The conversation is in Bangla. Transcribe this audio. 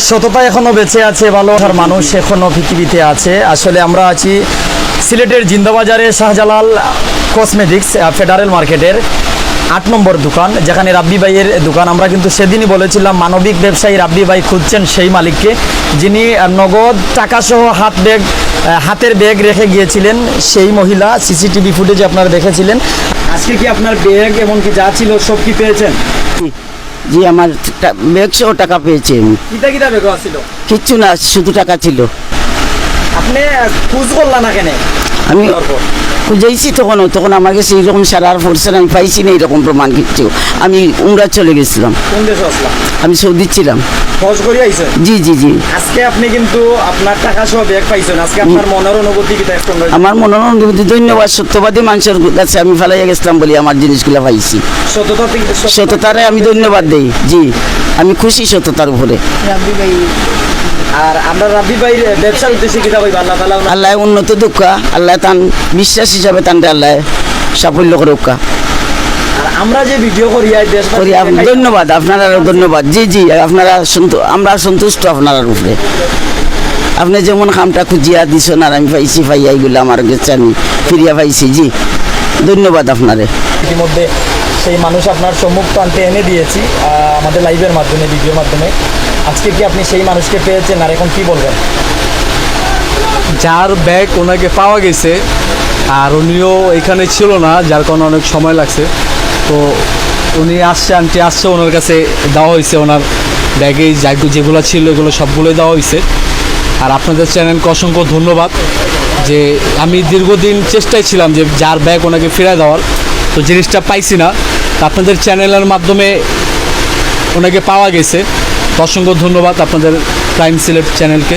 সততা এখনো বেঁচে আছে, ভালোবাসার মানুষ এখনো পৃথিবীতে আছে। আসলে আমরা আছি সিলেটের জিন্দাবাজারে শাহজালাল কসমেটিক্স ফেডারেল মার্কেটের ৮ নম্বর দোকান, যেখানে রাব্বি ভাইয়ের দোকান। আমরা কিন্তু সেদিনই বলেছিলাম মানবিক ব্যবসায়ী রাব্বি ভাই খুঁজছেন সেই মালিককে, যিনি নগদ টাকাসহ হাতের ব্যাগ রেখে গিয়েছিলেন সেই মহিলা। সিসিটিভি ফুটেজে আপনারা দেখেছিলেন। আজকে কি আপনার ব্যাগ এমনকি যা ছিল সব কি পেয়েছেন? জি, আমার ব্যাগ সহ টাকা পেয়েছি আমি। কিতা কিতা ব্যাগ ছিল? কিচ্ছু না, শুধু টাকা ছিল। আপনি খোঁজ করলা না কেন? আমি খুঁজেছি তখন আমার কাছে এইরকম সারার ফোর্সের আমি পাইছি না এরকম প্রমাণ কিচ্ছু। আমি উমরা চলে গেছিলাম। কোন দেশে আসলাম? আমি সৌদি ছিলাম। খোঁজ করে আইছেন? জি জি জি। আজকে আপনি কিন্তু আপনার টাকা সহ ব্যাগ পাইছেন। আজকে আপনার মনের অনুভূতি কি? আমার মনের অনুভূতি ধন্যবাদ। সত্যবাদী মানুষের কাছে আমি ফেলাইয়া গেছিলাম বলি আমার জিনিসগুলো পাইছি। সততারে আমি ধন্যবাদ দেই। জি, আমি খুশি সততার উপরে। আর আমরা রাব্বি ভাই ব্যবসার উদ্দেশ্যে কিতা কইবা? আল্লাহ তাআলা আল্লাহ উন্নত দুঃখা, আল্লাহ তান বিশ্বাস হিসাবে তানটা আল্লাহ সাফল্য করে উকা। আর আমরা যে ভিডিও করি দেশ ধন্যবাদ আপনারা, ধন্যবাদ। জি জি, আপনারা আমরা সন্তুষ্ট আপনার উপরে। আপনি যেমন খামটা খুঁজিয়া দিছেন আর আমি পাইছি, পাইয়া এইগুলো আমার কাছে আমি ফিরিয়া পাইছি। জি, ধন্যবাদ আপনারে। ইতিমধ্যে সেই মানুষ আপনার সম্মুখ প্রান্তে এনে দিয়েছি আমাদের লাইভের মাধ্যমে, ভিডিওর মাধ্যমে। আজকে কি আপনি সেই মানুষকে পেয়েছেন আর এখন কি বলবেন? যার ব্যাগ ওনাকে পাওয়া গেছে আর উনিও এখানে ছিল না, যার কারণে অনেক সময় লাগছে। তো উনি আসছে, আন্টি আসছে, ওনার কাছে দেওয়া হয়েছে। ওনার ব্যাগে যেগুলো ছিল এগুলো সবগুলোই দেওয়া হয়েছে। আর আপনাদের চ্যানেলকে অসংখ্য ধন্যবাদ। যে আমি দীর্ঘদিন চেষ্টায় ছিলাম যে যার ব্যাগ ওনাকে ফিরিয়ে দেওয়ার, তো জিনিসটা পাইছি না। আপনাদের চ্যানেলের মাধ্যমে ওনাকে পাওয়া গেছে। অসংখ্য ধন্যবাদ আপনাদের প্রাইম সিলেট চ্যানেলকে।